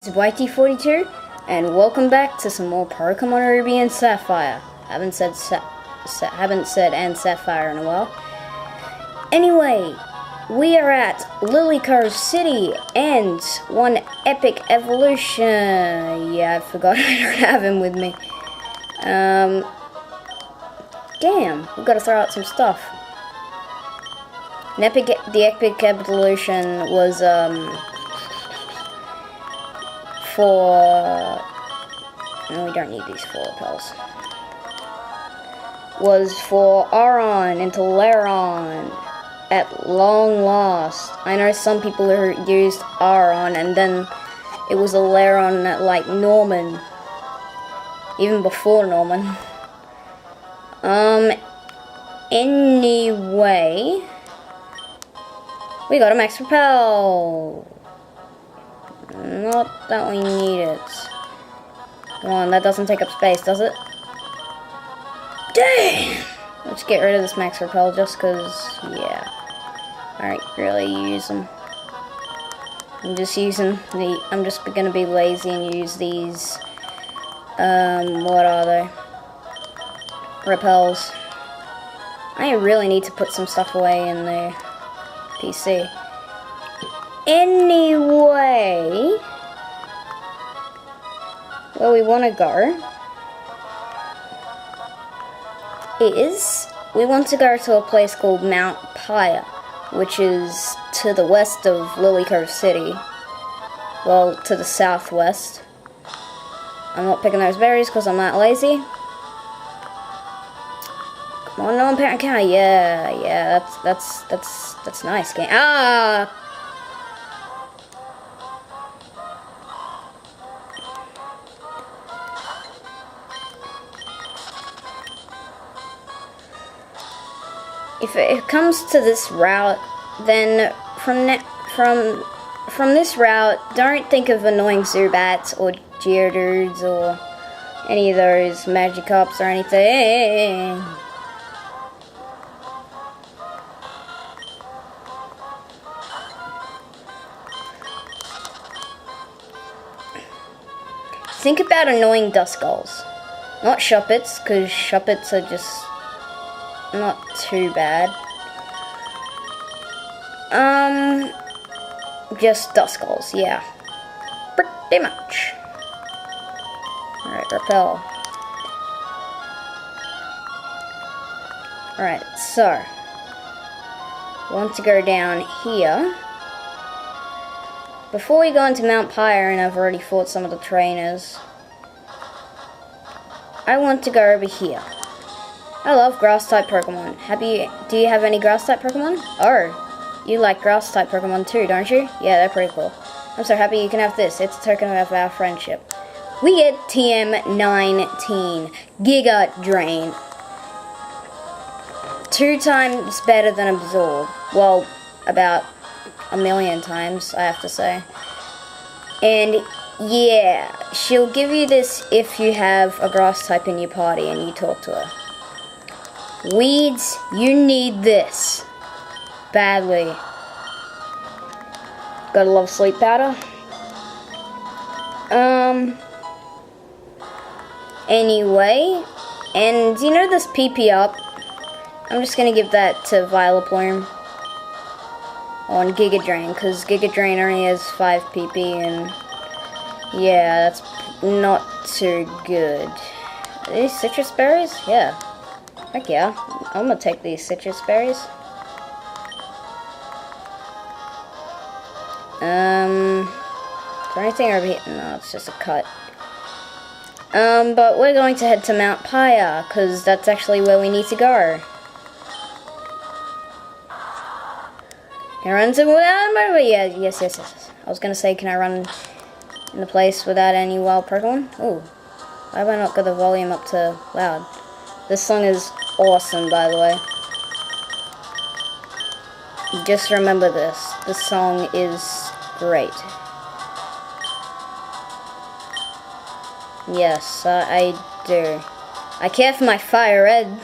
It's YT42, and welcome back to some more Pokemon Ruby and Sapphire. Haven't said and Sapphire in a while. Anyway, we are at Lilycove City, and one epic evolution. Yeah, I forgot I don't have him with me. Damn, we gotta throw out some stuff. The epic evolution was, for... No, we don't need these 4 repels. Was for Aron into Laron at long last. I know some people who used Aron and then it was a Laron at like Norman. Even before Norman. Anyway, we got a max repel. Not that we need it. Come on, that doesn't take up space, does it? Damn! Let's get rid of this max repel just cause, yeah. Alright, really use them. I'm just gonna be lazy and use these, what are they? Repels. I really need to put some stuff away in the PC. Anyway, where we want to go is, we want to go to a place called Mount Pyre, which is to the west of Lilycove City. Well, to the southwest. I'm not picking those berries because I'm not lazy. Come on, no parent cow. Yeah, that's nice game. Ah! If it comes to this route, then from this route, don't think of annoying Zubats or Geodudes or any of those Magikarps or anything. Think about annoying Duskulls. Not Shuppets, because Shuppets are just not too bad. Just Duskulls, yeah. Pretty much. Alright, repel. Alright, so want to go down here. Before we go into Mount Pyre, and I've already fought some of the trainers, I want to go over here. I love grass-type Pokemon. Do you have any grass-type Pokemon? Oh, you like grass-type Pokemon too, don't you? Yeah, they're pretty cool. I'm so happy you can have this. It's a token of our friendship. We get TM19 Giga Drain. 2 times better than Absorb. Well, about 1,000,000 times, I have to say. And yeah, she'll give you this if you have a grass type in your party and you talk to her. Weeds, you need this badly. Gotta love sleep powder. Anyway, and you know this PP up? I'm just gonna give that to Violet Plume on Giga Drain, because Giga Drain only has 5 PP, and yeah, that's not too good. Are these citrus berries? Yeah. Heck yeah, I'm gonna take these citrus berries. Is there anything over here? No, it's just a cut. But we're going to head to Mount Pyre, because that's actually where we need to go. Can I run into without? Yeah, yes. I was gonna say, can I run in the place without any wild Pokemon? Oh, why have I not got the volume up to loud? This song is awesome, by the way. Just remember this. This song is great. Yes, I do. I care for my Fire Red.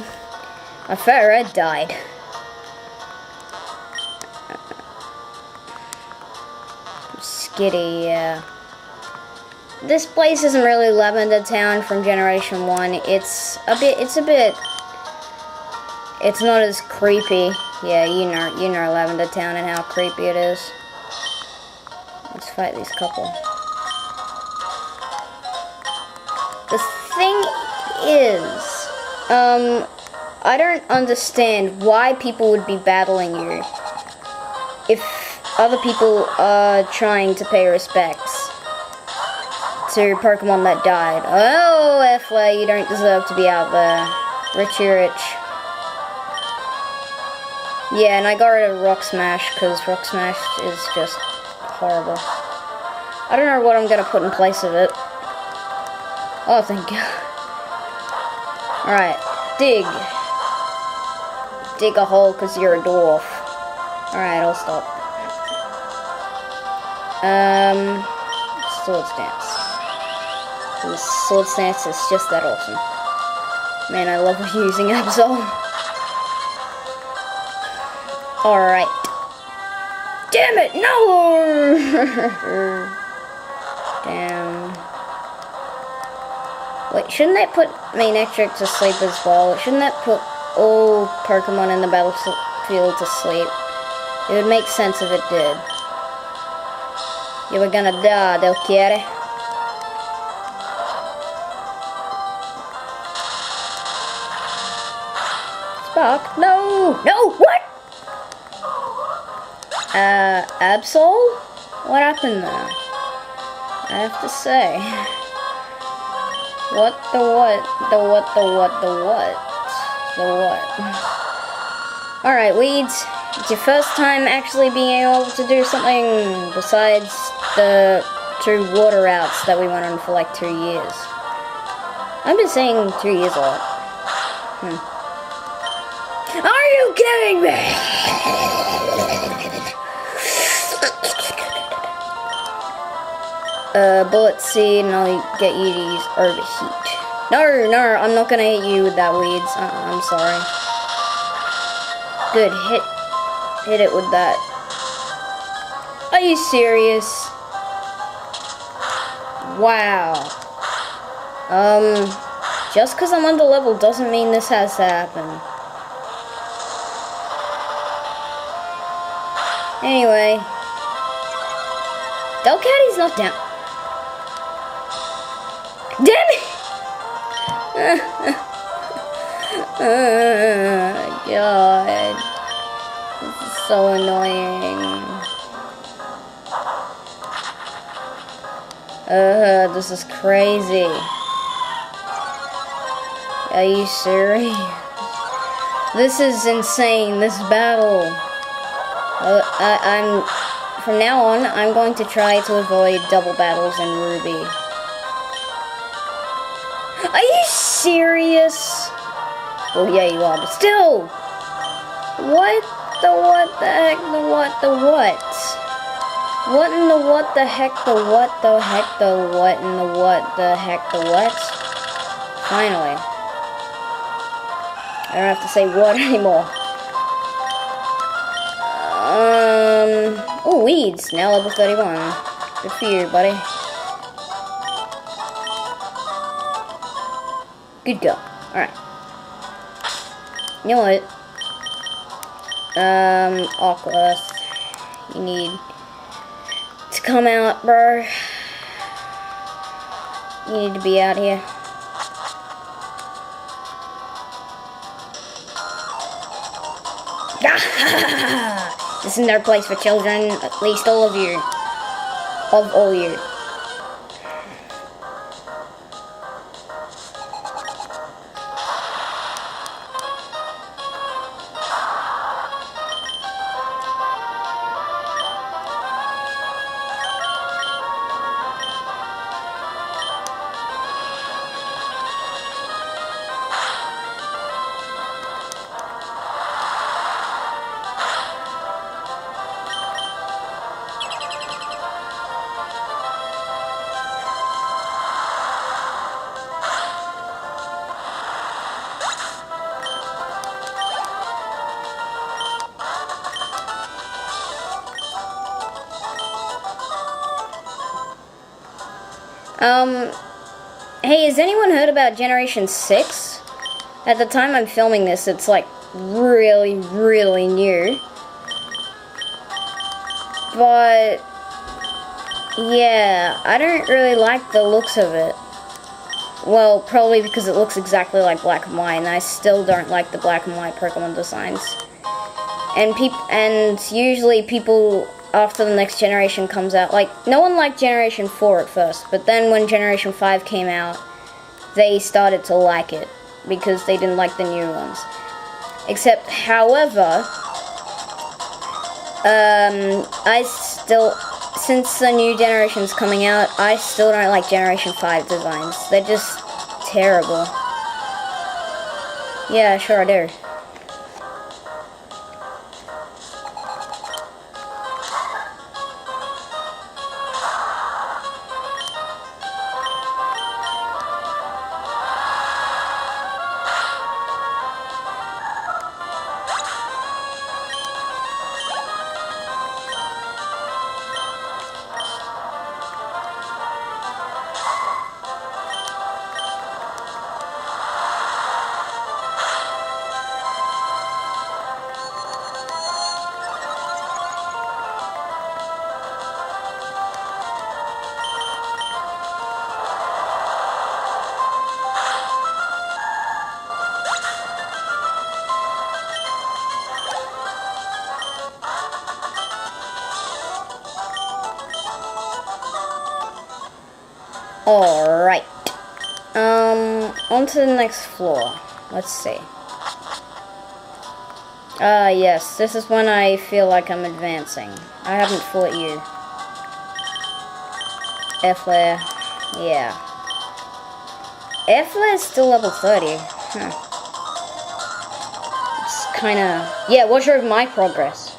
My Fire Red died. Skitty, yeah. this place isn't really Lavender Town from Generation 1. It's not as creepy. Yeah, you know Lavender Town and how creepy it is. Let's fight these couple. The thing is, I don't understand why people would be battling you if other people are trying to pay respects to Pokemon that died. Oh, F-Way, you don't deserve to be out there. Richie Rich. Yeah, and I got rid of Rock Smash, because Rock Smash is just horrible. I don't know what I'm gonna put in place of it. Oh, thank God. Alright, dig. Dig a hole, because you're a dwarf. Alright, I'll stop. Sword Stance. This Sword Stance is just that awesome. Man, I love using Absol. Alright. Damn it, no! Damn. Wait, shouldn't that put Main Electric to sleep as well? Shouldn't that put all Pokemon in the battlefield to sleep? It would make sense if it did. You were gonna die, Del Chiere. Spark? No! No! What? Absol? What happened there? I have to say. What the what? The what? The what? The what? The what? Alright, Weeds. It's your first time actually being able to do something besides the 2 water routes that we went on for like 2 years. I've been saying 2 years a lot. Are you kidding me? Bullet Seed, and I'll get you to use Overheat. No, I'm not gonna hit you with that, Weeds. I'm sorry. Good, hit it with that. Are you serious? Wow. Just because I'm under level doesn't mean this has to happen. Anyway. Delcatty's not down. Damn it! God. This is so annoying. This is crazy. Are you serious? This is insane, this battle. From now on, I'm going to try to avoid double battles in Ruby. Are you serious? Well, yeah, you are, but still! What the heck, the what? What in the what the heck, the what the heck, the what in the what the heck, the what? Finally. I don't have to say what anymore. Oh, Weeds, now level 31. Good for you, buddy. Good go. Alright. You know what? Aqua, you need to come out, bro. You need to be out here. This is no place for children, at least all of you. Of all you. Hey, has anyone heard about Generation 6? At the time I'm filming this, it's like really, really new. But yeah, I don't really like the looks of it. Well, probably because it looks exactly like black and white, and I still don't like the black and white Pokemon designs. And usually people, after the next generation comes out, like, no one liked Generation 4 at first, but then when Generation 5 came out, they started to like it, because they didn't like the new ones. Except, however, since the new generation's coming out, I still don't like Generation 5 designs. They're just terrible. Yeah, sure I do. Alright. On to the next floor. Let's see. Yes, this is when I feel like I'm advancing. I haven't fought you. F-Lair. Yeah. F-Lair is still level 30. Huh. It's kinda... Yeah, watch over my progress.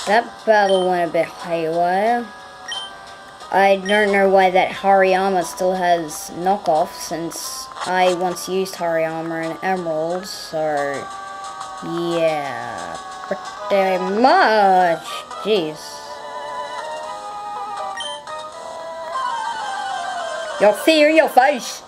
That battle went a bit haywire. I don't know why that Hariyama still has knockoff, since I once used Hori Armor and Emeralds, so yeah, pretty much. Jeez. Your fear, your face.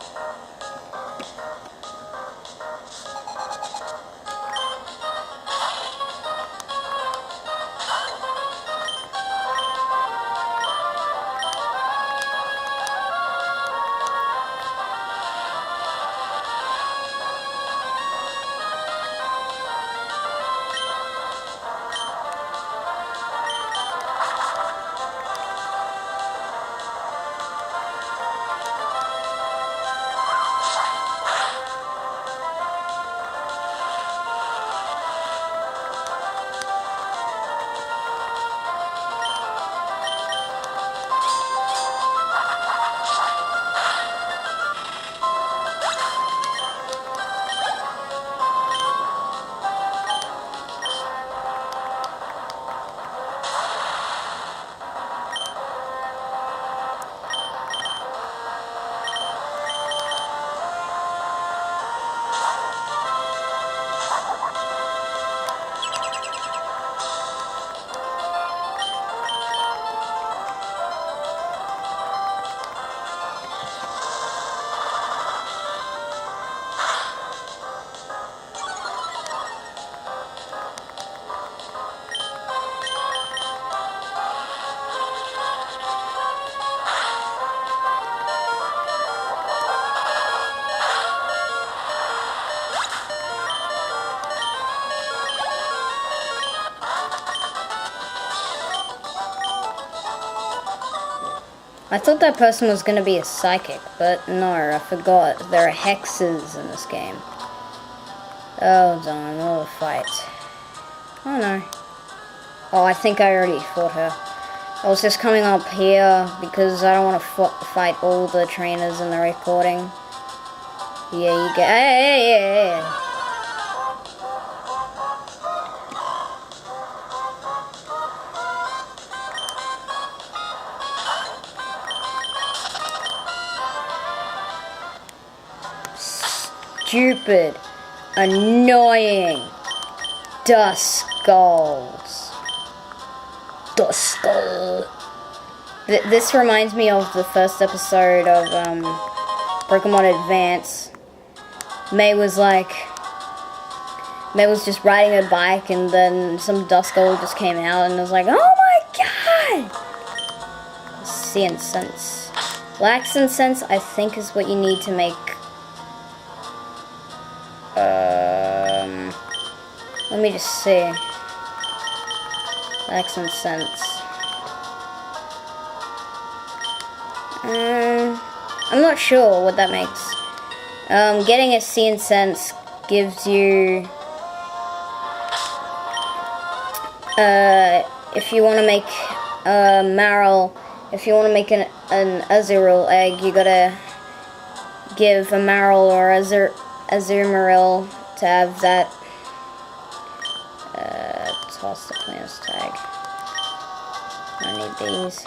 I thought that person was going to be a psychic, but no, I forgot. There are hexes in this game. Oh, darn, another fight. Oh, no. Oh, I think I already fought her. I was just coming up here because I don't want to fight all the trainers in the recording. Yeah, you get... Hey. Stupid, annoying dust skulls. Dust skull. This reminds me of the first episode of Pokemon Advance. May was just riding a bike, and then some dust skull just came out, and was like, "Oh my god!" Sea and Sense. Lax and Sense, I think, is what you need to make. Let me just see. Lax and Sense. I'm not sure what that makes. Getting a Sea and Sense gives you, if you want to make a Marill, if you want to make an Azurill egg, you gotta give a Marill or Azumarill to have that. Toss the cleanest tag. I need these.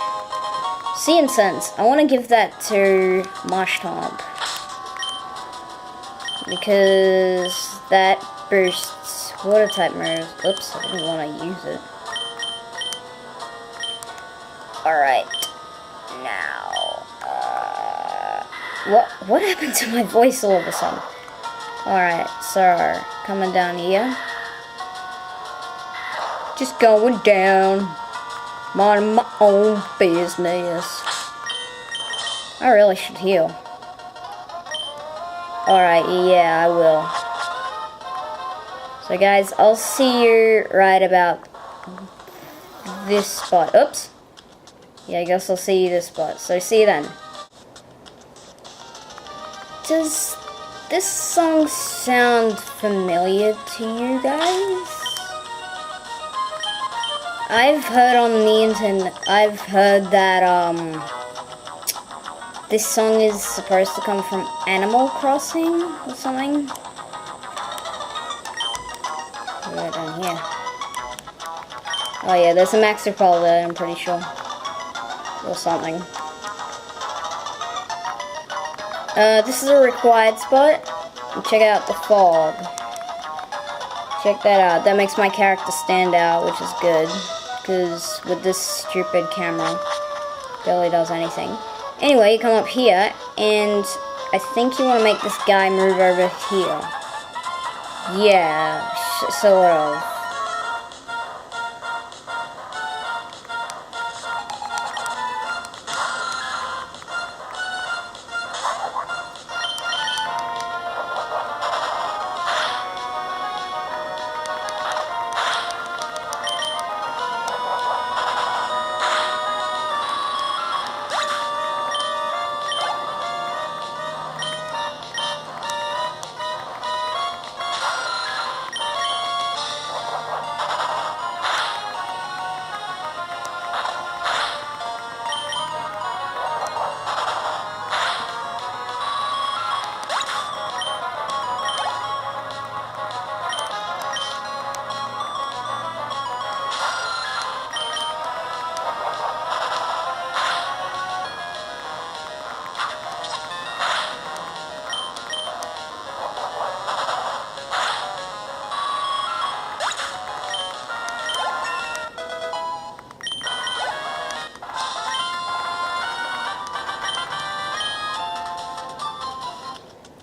Sea and Sense. I want to give that to Marshtomp, because that boosts water type moves. Oops, I didn't want to use it. Alright. Now, what happened to my voice all of a sudden? Alright, so, coming down here. Just going down. Minding my own business. I really should heal. Alright, yeah, I will. So guys, I'll see you right about this spot. Oops. Yeah, I guess I'll see you this spot. So see you then. Does this song sound familiar to you guys? I've heard on the internet, I've heard that this song is supposed to come from Animal Crossing or something. Right down here. Oh yeah, there's a Max Repel there, I'm pretty sure. Or something. This is a required spot. And check out the fog. Check that out. That makes my character stand out, which is good. Because with this stupid camera, barely does anything. Anyway, you come up here, and I think you want to make this guy move over here. Yeah, sort of.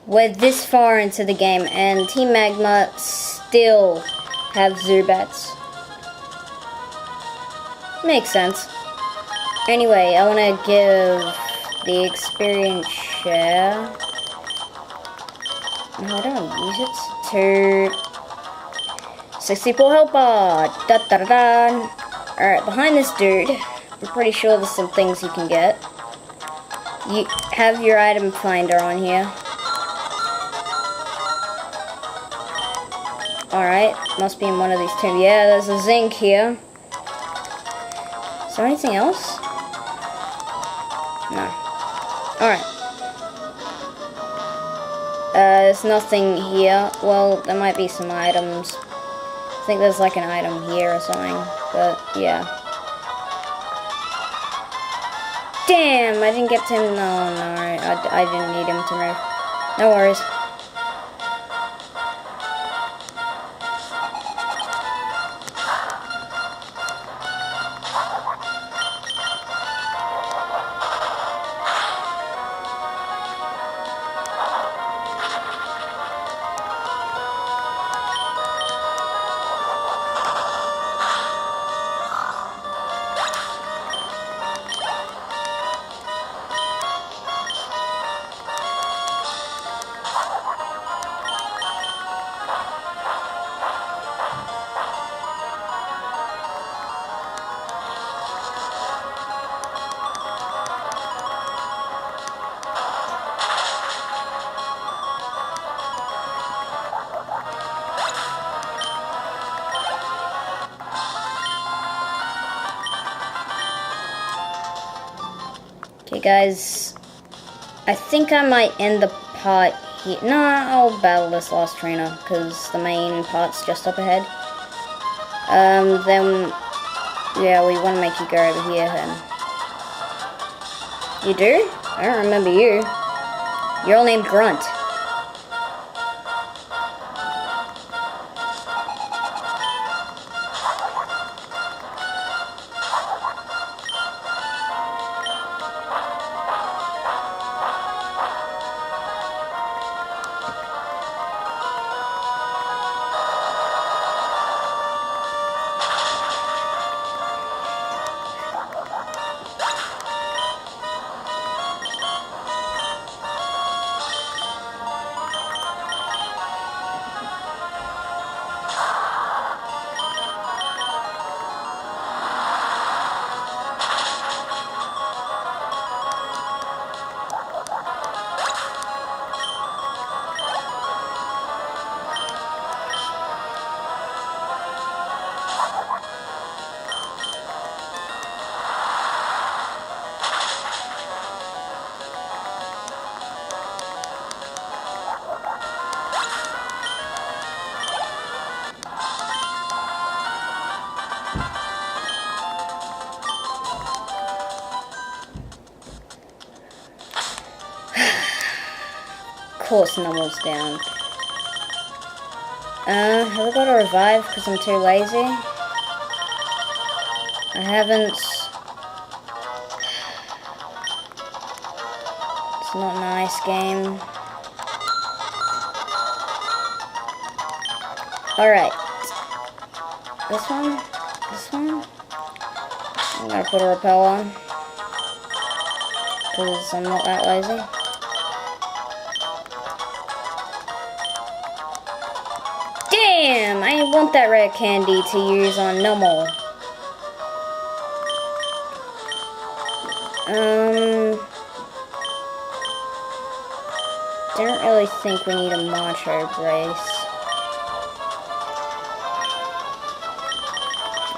We're this far into the game, and Team Magma still have Zubats. Makes sense. Anyway, I want to give the experience share. No, I don't use it. To 64 health bar. Da da da da. Alright, behind this dude, I'm pretty sure there's some things you can get. You have your item finder on here. Alright, must be in one of these two. Yeah, there's a zinc here. Is there anything else? No. Alright. There's nothing here. Well, there might be some items. I think there's like an item here or something. But, yeah. Damn, I didn't get to him. No, I didn't need him to move. No worries. Okay guys, I think I might end the part here. Nah, I'll battle this last trainer, because the main part's just up ahead. Then, yeah, we want to make you go over here, then. You do? I don't remember you. You're all named Grunt. course Numble's down. Have I got to revive because I'm too lazy? I haven't. It's not a nice game. Alright. This one? This one? I'm gonna put a rappel on. Because I'm not that lazy. Damn! I want that red candy to use on Numble. Don't really think we need a Macho Brace.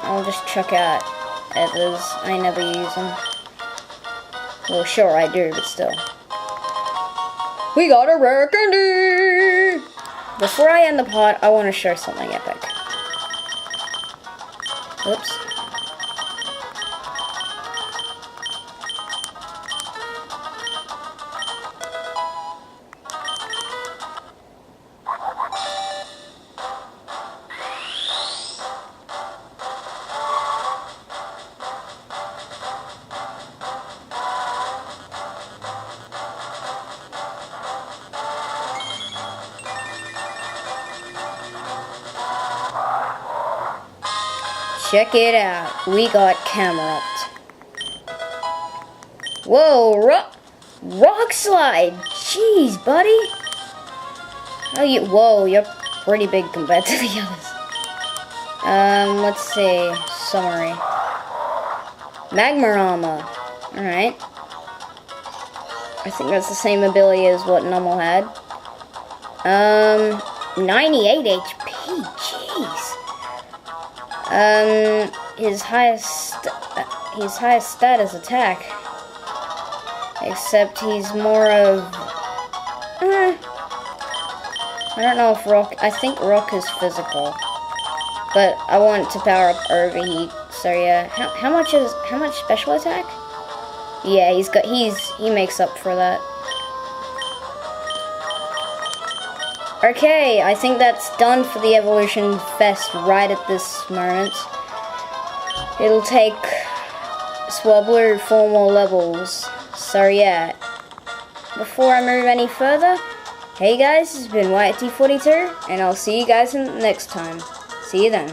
I'll just chuck out others. I never use them. Well, sure I do, but still. We got a rare candy! Before I end the pod, I want to show something epic. Oops. Check it out. We got Camel. Whoa, rock slide. Jeez, buddy. Oh, whoa, you're pretty big compared to the others. Let's see. Summary. Magma armor. Alright. I think that's the same ability as what Numble had. 98 HP. Jeez. His highest status attack. Except he's more of... I don't know if Rock... I think Rock is physical. But I want to power up Overheat. So yeah. How much special attack? Yeah, he makes up for that. Okay, I think that's done for the Evolution Fest right at this moment. It'll take Swablu 4 more levels. So yeah, before I move any further, hey guys, this has been YT42, and I'll see you guys next time. See you then.